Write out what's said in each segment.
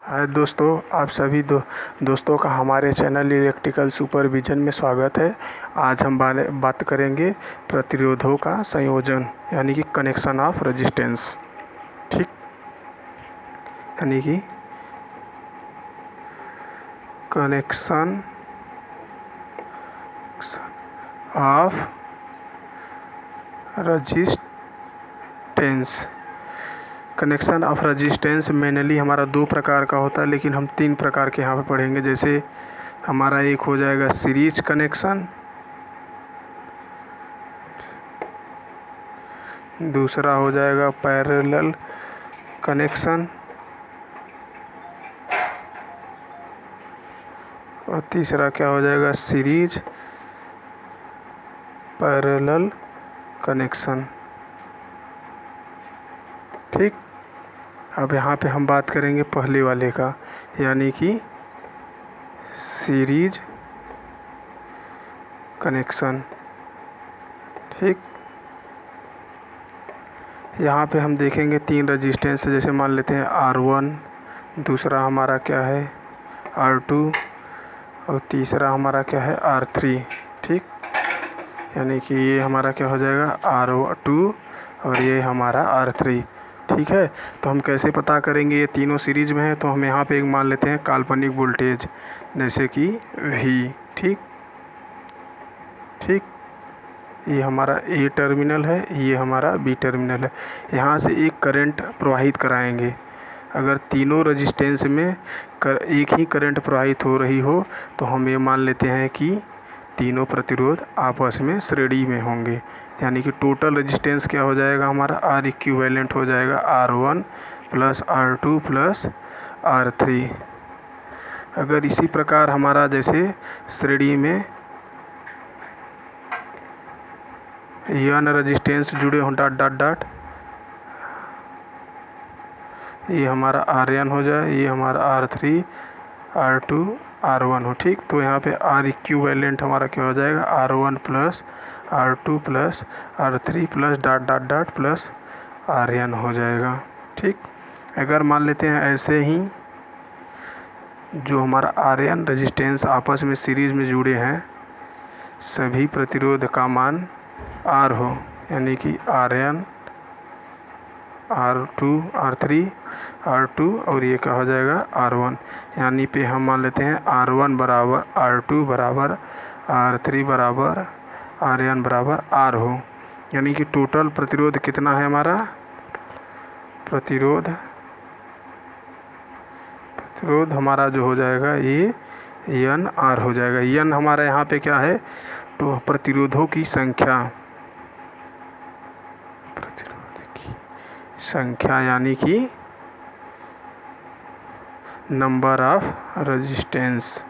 हाय दोस्तों, आप सभी दोस्तों का हमारे चैनल इलेक्ट्रिकल सुपरविजन में स्वागत है। आज हम बात करेंगे प्रतिरोधों का संयोजन यानी कि कनेक्शन ऑफ रेजिस्टेंस। ठीक, यानी कि connection of resistance. Connection of resistance mainly हमारा दो प्रकार का होता है, लेकिन हम तीन प्रकार के यहाँ पे पढ़ेंगे। जैसे हमारा एक हो जाएगा सीरीज कनेक्शन, दूसरा हो जाएगा पैरेलल कनेक्शन और तीसरा क्या हो जाएगा सीरीज पैरेलल कनेक्शन। ठीक, अब यहाँ पे हम बात करेंगे पहले वाले का, यानी कि सीरीज कनेक्शन। ठीक, यहाँ पे हम देखेंगे तीन रजिस्टेंस, जैसे मान लेते हैं R1, दूसरा हमारा क्या है R2 और तीसरा हमारा क्या है R3। ठीक, यानी कि ये हमारा क्या हो जाएगा R2 और ये हमारा R3। ठीक है, तो हम कैसे पता करेंगे ये तीनों सीरीज में है? तो हम यहाँ पे एक मान लेते हैं काल्पनिक वोल्टेज, जैसे कि V। ठीक, ये हमारा A टर्मिनल है, ये हमारा B टर्मिनल है। यहाँ से एक करंट प्रवाहित कराएंगे। अगर तीनों रेजिस्टेंस में एक ही करंट प्रवाहित हो रही हो तो हम ये मान लेते हैं कि तीनों प्रतिरोध आपस में श्रेणी में होंगे, यानी कि टोटल रेजिस्टेंस क्या हो जाएगा हमारा R इक्विवेलेंट हो जाएगा R1 plus R2 plus R3। अगर इसी प्रकार हमारा जैसे श्रेणी में n रेजिस्टेंस जुड़े हों डॉट डॉट डॉट, ये हमारा Rn हो जाए, ये हमारा R3 R2 R1 हो। ठीक, तो यहाँ पे R इक्विवेलेंट हमारा क्या हो जाएगा R1 plus R2 plus R3 plus dot dot dot plus Rn हो जाएगा। ठीक, अगर मान लेते हैं ऐसे ही जो हमारा Rn रेजिस्टेंस आपस में सीरीज में जुड़े हैं, सभी प्रतिरोध का मान R हो, यानी कि Rn R2 R3 R2 और ये क्या हो जाएगा R1, यानी पे हम मान लेते हैं R1 बराबर R2 बराबर R3 बराबर Rn बराबर R हो। यानी कि टोटल प्रतिरोध कितना है हमारा प्रतिरोध हमारा जो हो जाएगा ये NR हो जाएगा। N हमारा यहाँ पे क्या है, तो प्रतिरोधों की संख्या, यानी कि number of resistance.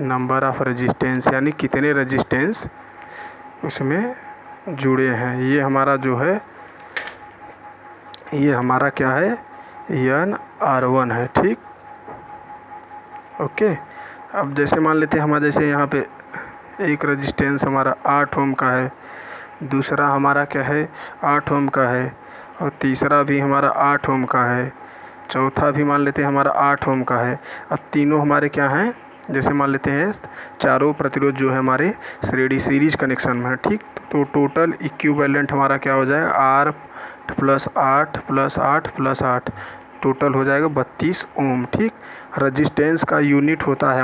Number of resistance यानी कितने रेजिस्टेंस उसमें जुड़े हैं। ये हमारा जो है ये हमारा क्या है NR1 है। ठीक, ओके। अब जैसे मान लेते हैं हमारा जैसे यहाँ पे एक रेजिस्टेंस हमारा 8 ओम का है, दूसरा हमारा क्या है 8 ओम का है और तीसरा भी हमारा 8 ओम का है, चौथा भी मान लेते हैं हमारा 8 ओम का है। अब तीनों हमारे क्या हैं, जैसे मान लेते हैं चारों प्रतिरोध जो है हमारे सीरीज कनेक्शन में है। ठीक, तो टोटल इक्विवेलेंट हमारा क्या हो जाएगा R plus 8 plus 8 plus 8, total हो जाएगा 32 ओम। ठीक, रेजिस्टेंस का यूनिट होता है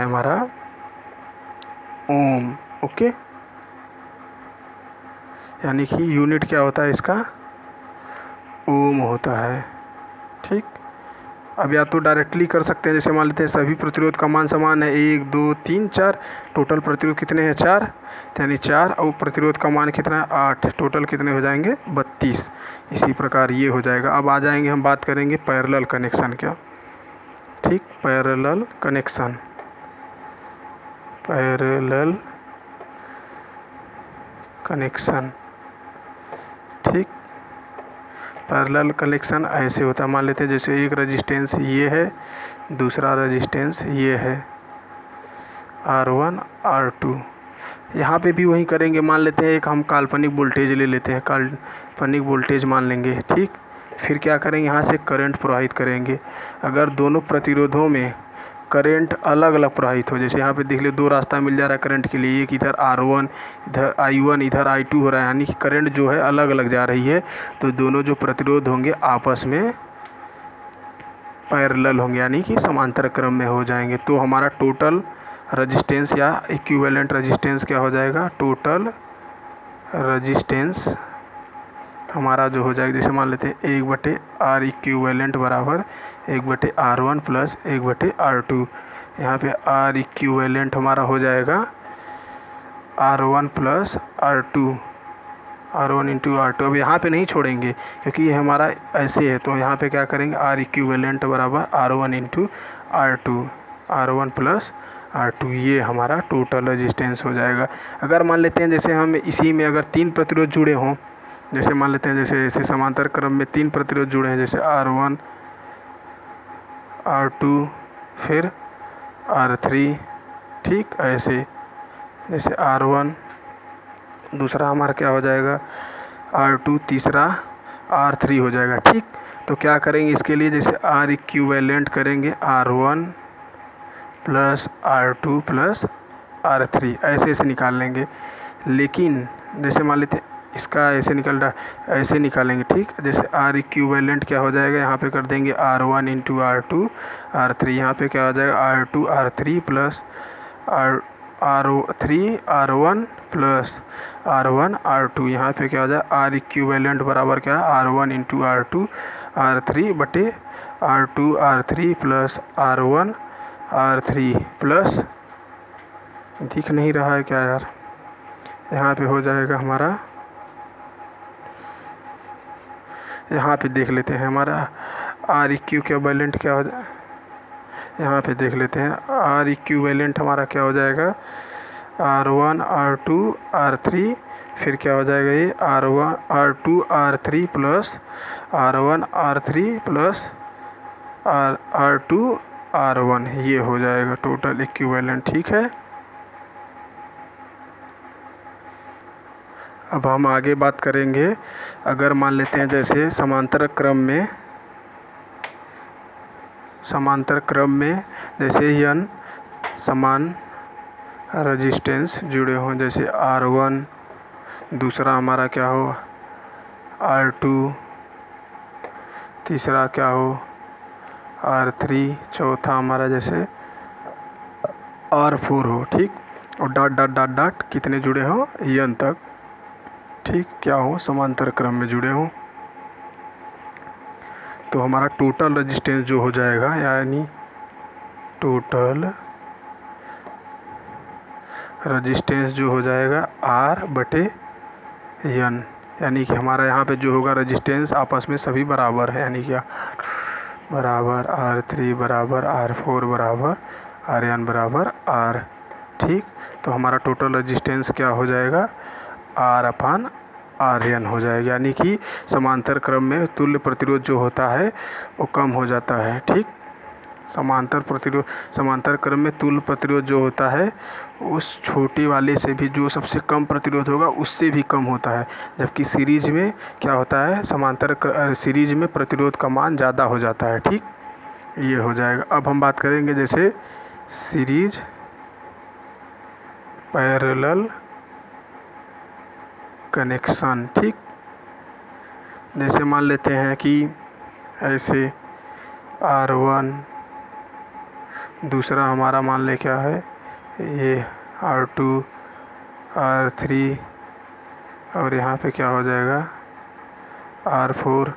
हमारा ओम। ओके, यानी कि यूनिट क्या होता है इसका ओम होता है। ठीक, अब या तो डायरेक्टली कर सकते हैं, जैसे मान लेते हैं सभी प्रतिरोध का मान समान है 1 2 3 4, टोटल प्रतिरोध कितने हैं 4, यानी 4 और प्रतिरोध का मान कितना है 8, टोटल कितने हो जाएंगे 32। इसी प्रकार ये हो जाएगा। अब आ जाएंगे हम बात करेंगे पैरेलल कनेक्शन क्या। ठीक, पैरेलल कनेक्शन ठीक, पैरेलल कनेक्शन ऐसे होता है। मान लेते हैं जैसे एक रेजिस्टेंस ये है, दूसरा रेजिस्टेंस ये है R1 R2, यहाँ पे भी वही करेंगे। मान लेते हैं एक हम काल्पनिक वोल्टेज ले लेते हैं, काल्पनिक वोल्टेज मान लेंगे, ठीक। फिर क्या करेंगे, यहाँ से करंट प्रवाहित करेंगे। अगर दोनों प्रतिरोधों में करंट अलग अलग प्रवाहित हो, जैसे यहाँ पे देख लीजिए 2 रास्ता मिल जा रहा है करंट के लिए, एक इधर R1 इधर I1 इधर I2 हो रहा है, यानी कि करंट जो है अलग अलग जा रही है, तो दोनों जो प्रतिरोध होंगे आपस में पैरेलल होंगे, यानी कि समांतर क्रम में हो जाएंगे। तो हमारा टोटल रजिस्टेंस या इक्विवेलेंट रजिस्टेंस क्या हो जाएगा, टोटल रजिस्टेंस हमारा जो हो जाएगा, जैसे मान लेते हैं 1/R इक्विवेलेंट बराबर 1/R1 प्लस 1/R2। यहाँ पे R इक्विवेलेंट हमारा हो जाएगा R1 plus R2, R1 into R2। अब यहाँ पे नहीं छोड़ेंगे क्योंकि ये हमारा ऐसे है, तो यहाँ पे क्या करेंगे, R इक्विवेलेंट बराबर R1 into R2, R1 plus R2, ये हमारा टोटल रजिस्टेंस हो जाएगा। अगर मान लेते हैं जैसे हम इसी में अगर 3 प्रतिरोध जुड़े हों, जैसे मान लेते हैं जैसे ऐसे समांतर क्रम में 3 प्रतिरोध जुड़े हैं, जैसे R1 R2 फिर R3, ठीक। ऐसे जैसे R1 दूसरा हमारा क्या हो जाएगा, R2 तीसरा R3 हो जाएगा, ठीक। तो क्या करेंगे इसके लिए, जैसे R इक्विवेलेंट करेंगे R1 plus R2 plus R3, ऐसे ऐसे निकाल लेंगे। लेकिन जैसे मान लेते हैं इसका ऐसे निकल रहा है, ऐसे निकालेंगे, ठीक। जैसे R इक्विवेलेंट क्या हो जाएगा, यहाँ पे कर देंगे R1 इंटू R2 R3, यहाँ पे क्या हो जाएगा R2 R3 plus R3 R1 plus R1 R2, यहाँ पे क्या हो जाएगा R इक्विवेलेंट बराबर क्या, R1 इंटू R2 R3 बटे R2 R3 plus R1 R3 plus, दिख नहीं रहा है क्या यार, यहाँ पे हो जाएगा हमारा, यहाँ पे देख लेते हैं हमारा R इक्विवेलेंट क्या हो जाए, यहाँ पे देख लेते हैं R इक्विवेलेंट हमारा क्या हो जाएगा, R1 R2 R3, फिर क्या हो जाएगा ये R2 R3 plus R1 R3 plus R2 R1, ये हो जाएगा टोटल इक्विवेलेंट, ठीक है। अब हम आगे बात करेंगे, अगर मान लेते हैं जैसे समांतर क्रम में जैसे n समान रजिस्टेंस जुड़े हों, जैसे R1 दूसरा हमारा क्या हो R2, तीसरा क्या हो R3, चौथा हमारा जैसे R4 हो, ठीक। और डॉट डॉट डॉट डॉट कितने जुड़े हो n तक, ठीक, क्या हो समांतर क्रम में जुड़े हों, तो हमारा टोटल रजिस्टेंस जो हो जाएगा, यानी टोटल रजिस्टेंस जो हो जाएगा R/n, यानी कि हमारा यहाँ पे जो होगा रजिस्टेंस आपस में सभी बराबर है, यानी क्या बराबर R3 बराबर R4 बराबर Rn बराबर R, ठीक। तो हमारा टोटल रजिस्टेंस क्या हो जाएगा, R/Rn हो जाएगा, यानी कि समांतर क्रम में तुल्य प्रतिरोध जो होता है वो कम हो जाता है, ठीक। समांतर क्रम में तुल्य प्रतिरोध जो होता है उस छोटे वाले से भी जो सबसे कम प्रतिरोध होगा उससे भी कम होता है, जबकि सीरीज में क्या होता है, सीरीज में प्रतिरोध का मान ज़्यादा हो जाता है, ठीक। ये हो जाएगा। अब हम बात करेंगे जैसे सीरीज पैरेलल कनेक्शन, ठीक। जैसे मान लेते हैं कि ऐसे R1 दूसरा हमारा मान ले क्या है ये R2 R3 और यहाँ पे क्या हो जाएगा R4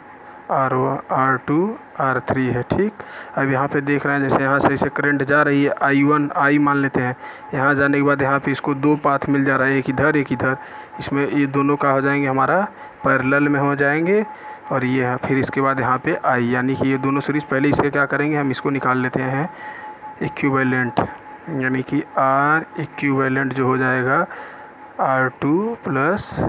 R2 R3 है, ठीक। अब यहाँ पे देख रहे हैं जैसे यहाँ से ऐसे करंट जा रही है I मान लेते हैं, यहाँ जाने के बाद यहाँ पे इसको 2 पाथ मिल जा रहा है, एक इधर एक इधर, इसमें ये दोनों का हो जाएंगे हमारा पैरेलल में हो जाएंगे, और ये है फिर इसके बाद यहाँ पे I, यानी कि ये दोनों सीरीज, पहले इसे क्या करेंगे हम इसको निकाल लेते हैं इक्विवेलेंट, यानी कि R इक्विवेलेंट जो हो जाएगा R2 प्लस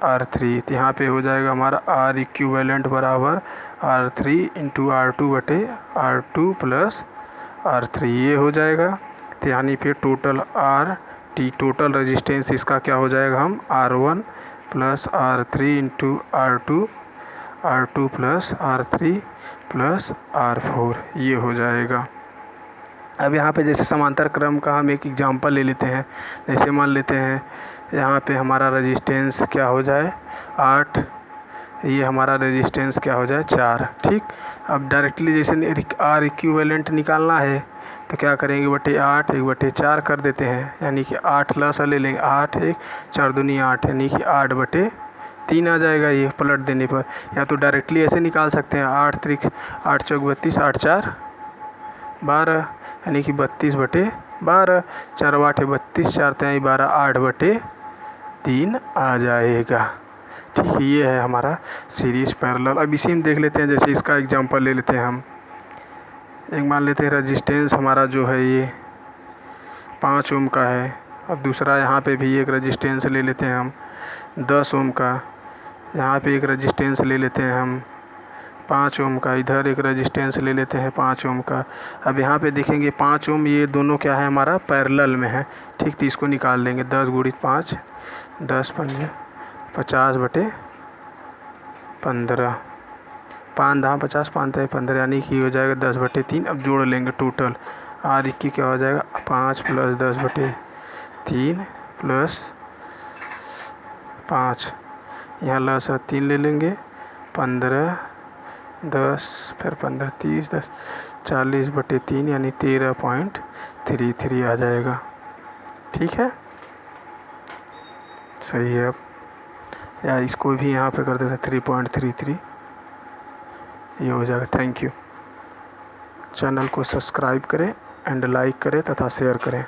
R3, तो यहाँ पे हो जाएगा हमारा R इक्विवेलेंट बराबर R3 इंटू R2 बटे R2 प्लस R3, ये हो जाएगा। तो यानी फिर टोटल टी टोटल रेजिस्टेंस इसका क्या हो जाएगा, हम R1 plus R3 into R2 plus R3 plus R4 ये हो जाएगा। अब यहाँ पे जैसे समांतर क्रम का हम एक एग्जांपल ले लेते हैं। जैसे मान लेते हैं यहाँ पे हमारा रेजिस्टेंस क्या हो जाए 8, ये हमारा रेजिस्टेंस क्या हो जाए 4। ठीक, अब डायरेक्टली जैसे R इक्विवेलेंट निकालना है तो क्या करेंगे, बटे 8 1/4 कर देते हैं, यानी कि 8 लस ले लेंगे, 8 1 4 दूनी 8, यानी कि 8/3 आ जाएगा ये पलट देने पर। या तो डायरेक्टली ऐसे निकाल सकते हैं 8 3 8 चौक 32 8 4 12, यानी कि 32/12, 4 8 32 4 3 12 8/3 आ जाएगा। ठीक है, ये है हमारा सीरीज पैरेलल। अब इसी में देख लेते हैं, जैसे इसका एग्जांपल ले लेते हैं हम। एक मान लेते हैं रेजिस्टेंस हमारा जो है ये 5 ओम का है। अब दूसरा यहाँ पे भी एक रेजिस्टेंस ले लेते हैं हम 10 ओम का, यहाँ पे एक रेजिस्टेंस ले लेते हैं हम 5 ओम का, इधर एक रेजिस्टेंस ले लेते हैं 5 ओम का। अब यहाँ पे देखेंगे 5 ओम ये दोनों क्या है हमारा पैरेलल में है। ठीक, तो इसको निकाल लेंगे 10 × 5 10 5 50/15, 5 10 50 5 3 15, यानी कि हो जाएगा 10/3। अब जोड़ लेंगे टोटल R की क्या हो जाएगा 5 + 10/3 प्लस 5, यहाँ लस 3 ले लेंगे 15 10 फिर 15 30 10 40/3, यानी 13.33 आ जाएगा। ठीक है, सही है। अब या इसको भी यहाँ पे कर देते हैं 3.33, ये हो जाएगा। Thank you. चैनल को सब्सक्राइब करें एंड लाइक करें तथा शेयर करें।